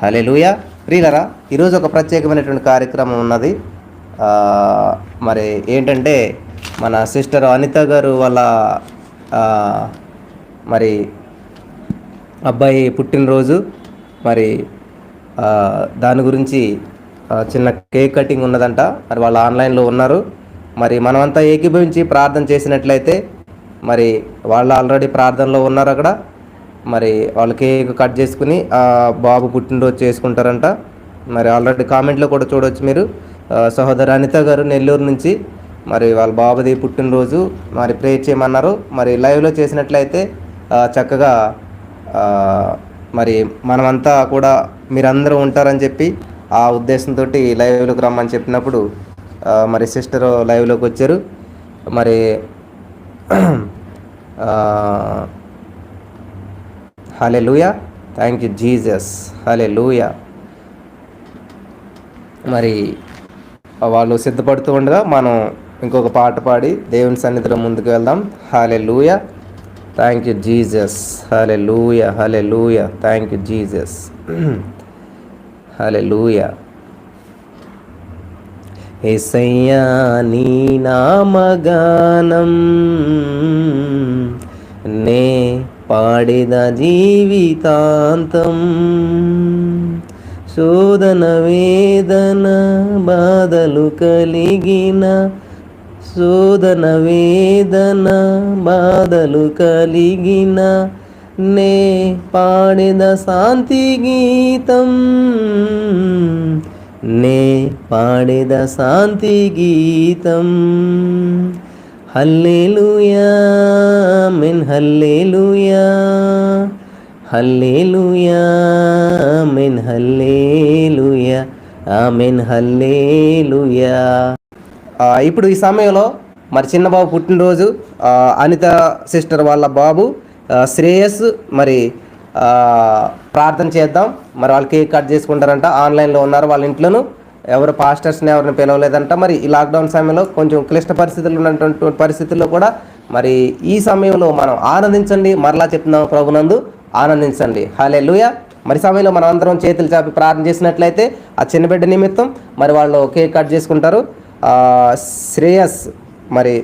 హల్లెలూయా. ప్రియులరా, ఈరోజు ఒక ప్రత్యేకమైనటువంటి కార్యక్రమం ఉన్నది. మరి ఏంటంటే మన సిస్టర్ అనిత గారు వాళ్ళ మరి అబ్బాయి పుట్టినరోజు. మరి దాని గురించి చిన్న కేక్ కటింగ్ ఉన్నదంట. మరి వాళ్ళు ఆన్లైన్లో ఉన్నారు. మరి మనమంతా ఏకీభవించి ప్రార్థన చేసినట్లయితే, మరి వాళ్ళు ఆల్రెడీ ప్రార్థనలో ఉన్నారు అక్కడ. మరి వాళ్ళు కేక్ కట్ చేసుకుని బాబు పుట్టినరోజు చేసుకుంటారంట. మరి ఆల్రెడీ కామెంట్లో కూడా చూడవచ్చు మీరు. సహోదరు అనిత గారు నెల్లూరు నుంచి మరి వాళ్ళ బాబుది పుట్టినరోజు మరి ప్రేయర్ చేయమన్నారు. మరి లైవ్లో చేసినట్లయితే చక్కగా మరి మనమంతా కూడా మీరందరూ ఉంటారని చెప్పి ఆ ఉద్దేశంతో లైవ్లోకి రమ్మని చెప్పినప్పుడు మరి సిస్టర్ లైవ్లోకి వచ్చారు. మరి హల్లెలూయా, థ్యాంక్ యూ జీసస్, హల్లెలూయా. మరి వాళ్ళు సిద్ధపడుతూ ఉండగా మనం ఇంకొక పాట పాడి దేవుని సన్నిధిలో ముందుకు వెళ్దాం. Hallelujah, thank you Jesus, hallelujah, hallelujah, thank you Jesus, hallelujah. యేసయ్యా నీ నామగానం నే పాడిద జీవితాంతం, శోధన వేదన బాధలు కలిగిన, శోధన వేదన బాధలు కలిగిన నే పాడిద శాంతి గీతం, నే పాడిద శాంతి గీతం. హల్లెలూయా, ఆమేన్, హల్లెలూయా, హల్లెలూయా, ఆమేన్, హల్లెలూయా, ఆమేన్, హల్లెలూయా. ఇప్పుడు ఈ సమయంలో మరి చిన్న బాబు పుట్టినరోజు, అనిత సిస్టర్ వాళ్ళ బాబు శ్రేయస్ మరి ప్రార్థన చేద్దాం. మరి వాళ్ళు కేక్ కట్ చేసుకుంటారంట. ఆన్లైన్లో ఉన్నారు వాళ్ళ ఇంట్లోనూ. ఎవరు పాస్టర్స్ని ఎవరిని పిలవలేదంట. మరి ఈ లాక్డౌన్ సమయంలో కొంచెం క్లిష్ట పరిస్థితులు ఉన్నటువంటి పరిస్థితుల్లో కూడా మరి ఈ సమయంలో మనం ఆనందించండి. మరలా చెప్తున్నాం, ప్రభునందు ఆనందించండి. హల్లెలూయా. మరి సమయంలో మనం అందరం చేతులు చాపి ప్రార్థన చేసినట్లయితే ఆ చిన్న బిడ్డ నిమిత్తం మరి వాళ్ళు కేక్ కట్ చేసుకుంటారు.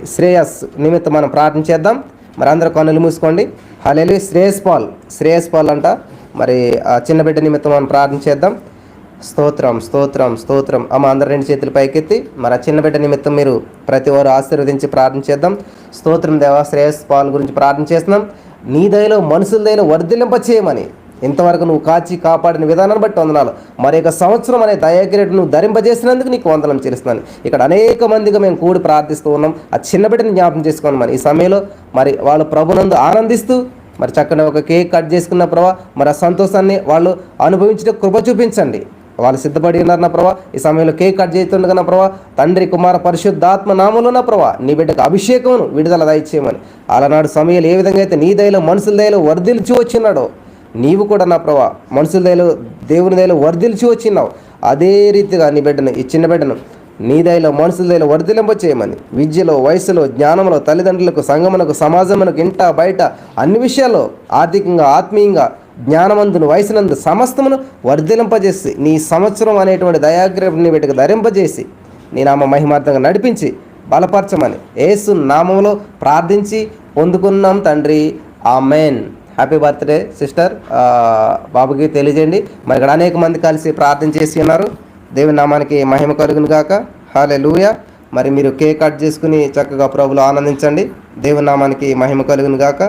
శ్రేయస్ నిమిత్తం మనం ప్రార్థన చేద్దాం. మరి అందరూ కన్నులు మూసుకోండి. హల్లెలూయా. శ్రేయస్ పాల్ అంట. మరి ఆ చిన్న బిడ్డ నిమిత్తం మనం ప్రార్థన చేద్దాం. స్తోత్రం, స్తోత్రం, స్తోత్రం. అమ్మ అందరూ రెండు చేతులు పైకెత్తి మరి ఆ చిన్న బిడ్డ నిమిత్తం మీరు ప్రతి వారు ఆశీర్వదించి ప్రార్థన చేద్దాం. స్తోత్రం దేవా, శ్రేయస్ పాల్ గురించి ప్రార్థన చేస్తున్నాం. నీ దయలో మనుషుల దయలో వర్ధిల్లింప చేయమని ఇంతవరకు నువ్వు కాచి కాపాడిన విధానాన్ని బట్టి వందనాలు. మరి ఒక సంవత్సరం అనే దయాకిరీటం నువ్వు ధరింపజేసినందుకు నీకు వందనం చెల్లిస్తున్నాను. ఇక్కడ అనేక మందిగా మేము కూడి ప్రార్థిస్తూ ఉన్నాం. ఆ చిన్న బిడ్డని జ్ఞాపకం చేసుకోండి. మరి ఈ సమయంలో మరి వాళ్ళు ప్రభునందు ఆనందిస్తూ మరి చక్కని ఒక కేక్ కట్ చేసుకున్న ప్రభా, మరి ఆ సంతోషాన్ని వాళ్ళు అనుభవించడం కృప చూపించండి. వాళ్ళు సిద్ధపడి ఉన్నారు నా ప్రభా. ఈ సమయంలో కేక్ కట్ చేస్తుండగా నా ప్రభా, తండ్రి కుమార పరిశుద్ధాత్మ నామములో నా ప్రభా, నీ బిడ్డకు అభిషేకమును విడుదల దయచేయమని. అలనాడు సమయంలో ఏ విధంగా అయితే నీ దయలో మనుషుల దయలో వర్ధిల్చి వచ్చినాడో, నీవు కూడా నా ప్రభా మనుషుల దయలో దేవుని దయలో వర్ధిల్చి వచ్చినావు. అదే రీతిగా నీ బిడ్డను, ఈ చిన్న బిడ్డను నీ దయలో మనుషుల దయలో వర్ధిలింప చేయమని. విద్యలో, వయసులో, జ్ఞానంలో, తల్లిదండ్రులకు, సంఘమునకు, సమాజమునకు, ఇంట బయట అన్ని విషయాల్లో ఆర్థికంగా, ఆత్మీయంగా, జ్ఞానమందును, వయసునందు సమస్తమును వర్ధిలింపజేసి నీ సంవత్సరం అనేటువంటి దయాగ్రహం నీ బిడ్డకు ధరింపజేసి నీ నామ మహిమార్థంగా నడిపించి బలపరచమని యేసు నామంలో ప్రార్థించి పొందుకున్నాం తండ్రి, ఆమెన్. Happy birthday sister. బాబుకి తెలియజేయండి. మరి ఇక్కడ అనేక మంది కలిసి ప్రార్థన చేసి ఉన్నారు. దేవుని నామానికి మహిమ కలుగును గాక. హల్లెలూయా. మరి మీరు కేక్ కట్ చేసుకుని చక్కగా ప్రభువులో ఆనందించండి. దేవుని నామానికి మహిమ కలుగును గాక.